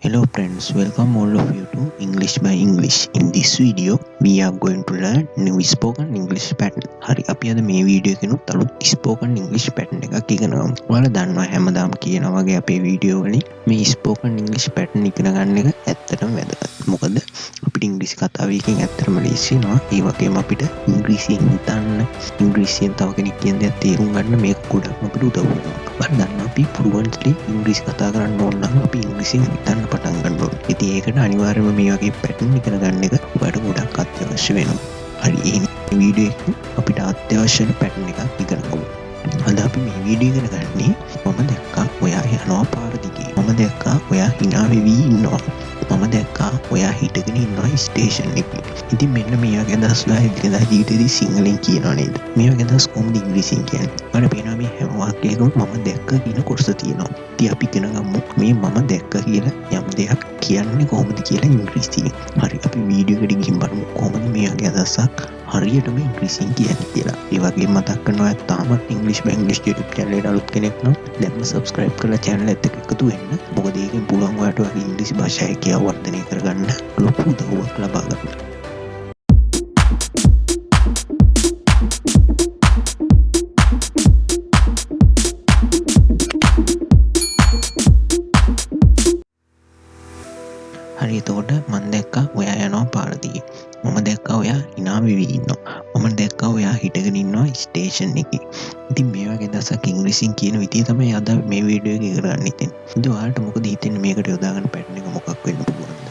Hello friends, welcome all of you to English by English. In this video, we are going to learn new spoken English pattern. හරි අපි අද මේ video එකෙනුත් අලුත් spoken English pattern එකක් ඉගෙන ගමු. ඔයාලා දන්නවා හැමදාම කියනා වගේ අපේ වීඩියෝ වලින් මේ spoken English pattern ඉගෙන ගන්න එක ඇත්තටම වැදගත්. මොකද අපිට ඉංග්‍රීසි කතාව එකෙන් ඇත්තටම ලේසි වෙනවා. ඒ වගේම අපිට ඉංග්‍රීසියෙන් හිතන්න, ඉංග්‍රීසියෙන් තව කෙනෙක් කියන දේ තේරුම් ගන්න මේක ගොඩක් අපිට උදව් වෙනවා. ඔයාලා දන්නවා අපි fluently ඉංග්‍රීසි කතා කරන්න ඕන නම් අපි ඉංග්‍රීසියෙන් හිතන්න පටන් ගන්න ඕනේ. ඉතින් ඒකට අනිවාර්යයෙන්ම මේ වගේ පැටර්න් ඉගෙන ගන්න එක ඔයාලට ගොඩක් අත්‍යවශ්‍ය වෙනවා. හරි මේ වීඩියෝ එකෙන් අපිට අත්‍යවශ්‍ය පැටර්න් එකක් ඉගෙන ගමු. අද අපි මේ වීඩියෝ ඉගෙන ගන්නේ මම දැක්කා ඔයා යනවා පාර දිගේ. මම දැක්කා ඔයා hina වෙවි ඉන්නවා. මම දැක්කා ඔයා හිටගෙන ඉන්නවා ස්ටේෂන් එකේ. ඉතින් මෙන්න මේ වගේ අදහස් වල එදිනෙදා ජීවිතේදී සිංහලෙන් කියනවා නේද? මේ වගේ අදහස් කොහොමද ඉංග්‍රීසියෙන් කියන්නේ? මම පේනවා මේ හැම වාක්‍යයකම මම දැක්ක කියන කොටස තියෙනවා. ඉතින් අපි ඉගෙන ගමු මේ මම දැක්ක කියලා යම් දෙයක් කියන්නේ කොහොමද කියලා ඉංග්‍රීසියෙන්. හරි අපි වීඩියෝ එකට ගිහින් බලමු කොහොමද මේ වගේ අදහසක් හරියටම ඉංග්‍රීසියෙන් කියන්නේ කියලා. ඒ වගේම මතක් කරනවා ඔයා තාමත් English by English YouTube channel එකට අලුත් කෙනෙක් නම් දැන්ම subscribe කරලා channel එකත් එක්ක එකතු වෙන්න. මොකද ඒකෙන් පුළුවන් ඔයාලට ඔයාගේ ඉංග්‍රීසි භාෂාව හැකියාව වර්ධනය කරගන්න ලොකු උදව්වක් ලබා ගන්න. හරි එතකොට මම දැක්කා ඔයා යනවා පාර දිගේ. මම දැක්කා ඔයා hina වෙවි ඉන්නවා. මම දැක්කා ඔයා හිටගෙන ඉන්නවා ස්ටේෂන් එකේ. ඉතින් මේ වගේ දසක් ඉංග්‍රීසියෙන් කියන විදිය තමයි අද මේ වීඩියෝ එක ඉගෙන ගන්න ඉතින්. ඉතින් ඔයාලට මොකද හිතෙන්නේ මේකට යොදා ගන්න පැටර්න් එක මොකක් වෙන්න පුළුවන්ද?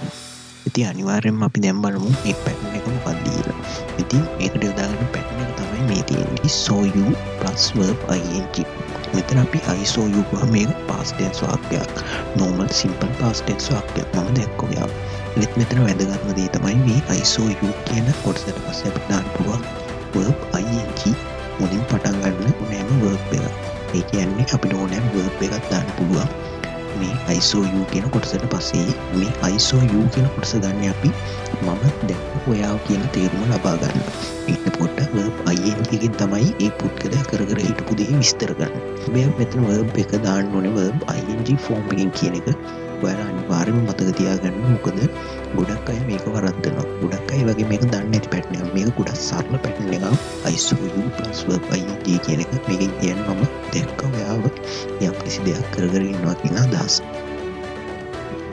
ඉතින් අනිවාර්යෙන්ම අපි දැන් බලමු මේ පැටර්න් එක මොකක්ද කියලා. ඉතින් මේකට යොදා ගන්න පැටර්න් එක තමයි මේ තියෙන්නේ. saw you plus verb ing. මෙතන අපි I saw you ගම මේක past tense වාක්‍යයක්. normal simple past tense වාක්‍යයක්. මම දැක්කා ඔයා. ඒත් මෙතන වැදගත්ම දේ තමයි මේ I saw you කියන කොටසට පස්සේ අපිට දාන්න පුළුවන් verb ing මුලින් පටන් ගන්න ඕනෑම verb එකක්. ඒ කියන්නේ අපිට ඕනෑම verb එකක් දාන්න පුළුවන්. මේ I saw you කියන කොටසට පස්සේ මේ I saw you කියන කොටස ගන්න අපි මම දැක්ක ඔයාව කියන තේරුම ලබා ගන්න. ඊට පොඩ්ඩක් verb ing එකෙන් තමයි ඒ පුද්ගලයා කර හිටපු දේ විස්තර ගන්න. මේ මෙතන verb එක දාන්න ඕනේ verb ing form එකෙන් කියන එක ඔයාලා අනිවාර්යයෙන්ම මතක තියාගන්න. මොකද ගොඩක් අය මේක වරද්දනවා. ගොඩක් අය වගේ මේක දන්නේ නැති පැටර්න් එකක්. මේක ගොඩක් සරල පැටර්න් එකක්. I saw you plus verb ing කියන එක. මේකෙන් කියන්නේ මම දැක්ක ඔයාව යම් කිසි දෙයක් කර ඉන්නවා කියන අදහස.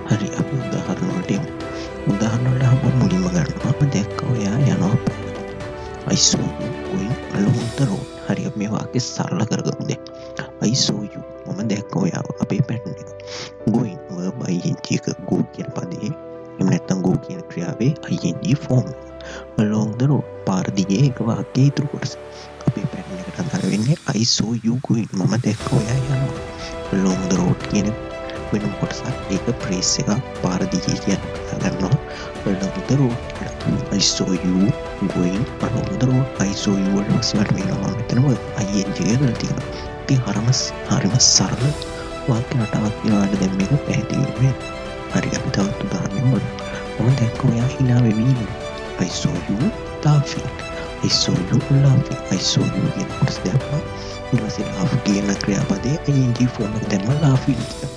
හරි අපි උදාහරණ වලට යමු. උදාහරණ වල අපි මුලින්ම ගන්නවා මම දැක්ක ඔයා යනවා පාර දිගේ. I saw you going along the road. හරි අපි මේ වාක්‍ය සරල කරගමු දැන්. I saw you මම දැක්ක ඔයාව අපේ පැටර්න් එක. going verb ing එක go කියන පදේ එහෙම නැත්නම් go කියන ක්‍රියාවේ ing form along the road පාර දිගේ එක වාක්‍යයේ ඉතුරු කොටස අපේ පැටර්න් එකට අදාළ වෙන්නේ I saw you going මම දැක්ක ඔයා යනවා along the road කියන වෙනම කොටසක් ඒක phrase එකක් පාර දිගේ කියන ගන්නවා along the road I saw you going along the road I saw you වල වස්වල වෙනවා මෙතනම ing කියලා තියෙනවා ඉතින් හරිම සරල වාක්‍ය රටාවක් කියලාට දැන් මේක පැහැදිලි වෙන්නේ. හරි අපි තවත් උදාහරණයක් බලමු. මම දැක්ක ඔයා hina වෙවි ඉන්නවා. I saw you laughing. I saw you laughing. I saw you කියන කොටස දැම්මා. ඊට පස්සේ laugh කියන ක්‍රියාපදයේ ing form එක දැම්මා laughing කියලා.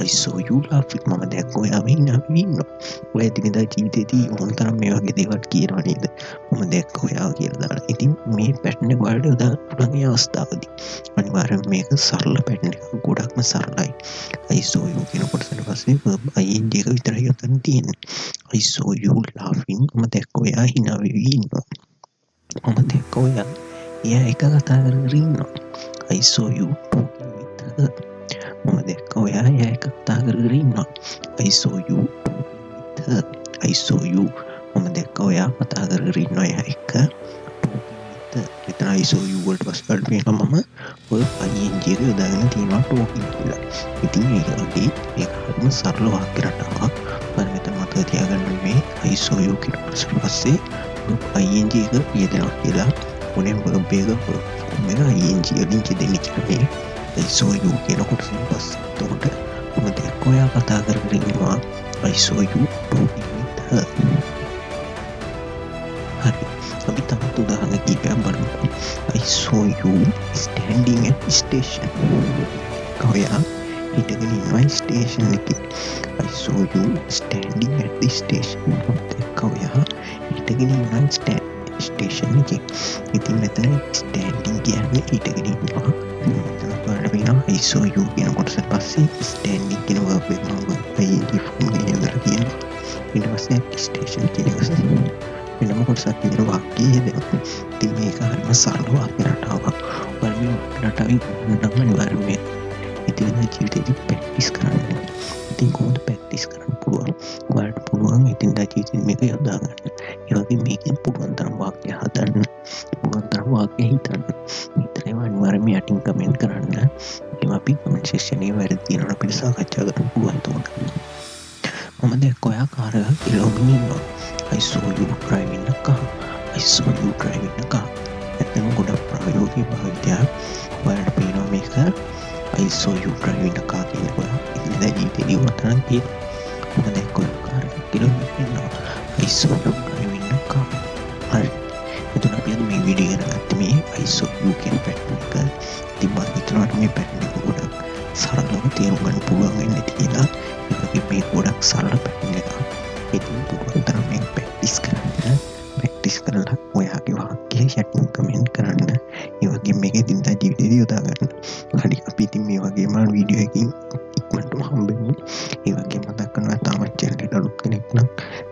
I saw you laughing. මම දැක්ක ඔයා hina වෙවි ඉන්නවා. ඔය එදිනෙදා ජීවිතේදී මොනතරම් මේ වගේ දේවල් කියනවා නේද? මම දැක්ක ඔයා කියලා දාලා. ඉතින් මේ පැටර්න් එක වලට යොදා පුළුවන් මේ අවස්ථාවදී අනිවාර්යෙන් මේක සරල පැටර්න් එකක් ගොඩක්ම සරලයි. I saw you කියන කොටසට පස්සේ verb ing එක විතරයි යොදන්න තියෙන්නේ. I saw you laughing. මම දැක්ක ඔයා hina වෙවි ඉන්නවා. මම දැක්ක ඔයා එයා එක කතා කර ඉන්නවා. I saw you talking with her. මම දැක්ක ඔයා එයා එක කතා කර ඉන්නවා. I saw you talking with her. I saw you මම දැක්ක ඔයා කතා කර ඉන්නවා එයා එක මෙතන I saw you වලට පස්සේ වෙනවා මම verb ing එක යොදාගෙන තියෙනවා talking කියලා. ඉතින් මේක වගේ ඒක හරිම සරල වාක්‍ය රටාවක්. මම මෙතන මතක තියාගන්න මේ I saw you කියන කොටසට පස්සේ verb ing එක යෙදෙනවා කියලා. මොනම verb එක form එක ing වලින් දෙන්නේ කියලා මේ I saw you කියන කොටසෙන් පස්සේ. එතකොට මම දැක්ක ඔයා කතා කර ඉන්නවා I saw you talking with her. හරි අපි තවත් උදාහරණ කීපයක් බලමු. I saw you standing at station. ඔයා හිටගෙන ඉන්නවා ස්ටේෂන් එකේ. I saw you standing at the station. මම දැක්කා ඔයා හිටගෙන ඉන්නවා ස්ටේෂන් එකේ. ඉතින් මෙතන standing කියන්නේ හිටගෙන ඉන්නවා. මෙතන බලන්න වෙනවා I saw you කියන කොටස පස්සේ standing කියන verb එක මම ෆෝන් එකේ යොදලා තියෙනවා. ඊට පස්සේ at station කියන එක වෙනම කොටසක් විදිහට වාක්‍යය දෙනවා. ඉතින් මේක හරිම සරල වාක්‍ය රටාවක්. ඔයාලා මේ වාක්‍ය රටාවෙන් නම් අනිවාර්යයෙන්ම ඉදිරියට ජීවිතේදී ප්‍රැක්ටිස් කරන්න. ඉතින් කොහොමද ප්‍රැක්ටිස් කරන්න පුළුවන්? ඔයාලට පුළුවන් ඉදින්දා ජීවිතේ මේක යොදා ගන්න. ඒ වගේ මේකෙන් පුළුවන් තරම් වාක්‍ය හදන්න. පුළුවන් තරම් වාක්‍ය හිතන්න. හිතලා ඒවා අනිවාර්යයෙන්ම යටින් කමෙන්ට් කරන්න. ඒකම අපි කමෙන්ට් සෙක්ෂන් එකේ වැඩ තියෙනවා අපිට සාකච්ඡා කරන්න පුළුවන් තුනක්. මම දැක්ක ඔයා කාර් එකක් ඉරවමින් ඉන්නවා. I saw you driving a car. I saw you driving a car. ඇත්තම ගොඩක් ප්‍රායෝගික භාවිතයක්. ඔයාලට පේනවා මේක I saw you driving a car කියන එක. ඉතින් ජීවිතේදී උතරන් තියෙනවා. මම දැක්ක ඔයා කාර් එකක් ඉරවමින් ඉන්නවා. I saw you driving a car. හරි. එතන අපි අද මේ වීඩියෝ එක ගත්තේ මේ I saw you කියන පැටර්න් එක. ඉතින් මම හිතනවා මේ පැටර්න් එක ගොඩක් සරලව තේරුම් ගන්න පුළුවන් වෙන්නේ කියලා. ඒකේ මේ ගොඩක් සරල පැටර්න් එකක්. ඉතින් පුළුවන් තරම් මේක ප්‍රැක්ටිස් කරන්න. ප්‍රැක්ටිස් කරලා ඔයාගේ වාක්‍ය යටින් කමෙන්ට් කරන්න. ඒ වගේම මේක දිනදා ජීවිතේදී යොදා ගන්න. හරි අපි ඉතින් මේ වගේම වීඩියෝ එකකින් ඉක්මනටම හම්බෙමු. ඒ වගේම මතක් කරනවා තාමත් channel එකට අලුත් කෙනෙක් නම්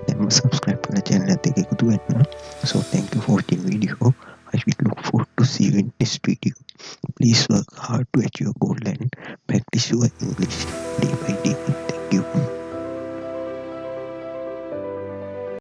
දැන්ම subscribe කරලා channel එකට එකතු වෙන්න. So thank you for watching video. I will look forward to see you in next video. Please work hard to achieve your goal and practice your English day by day.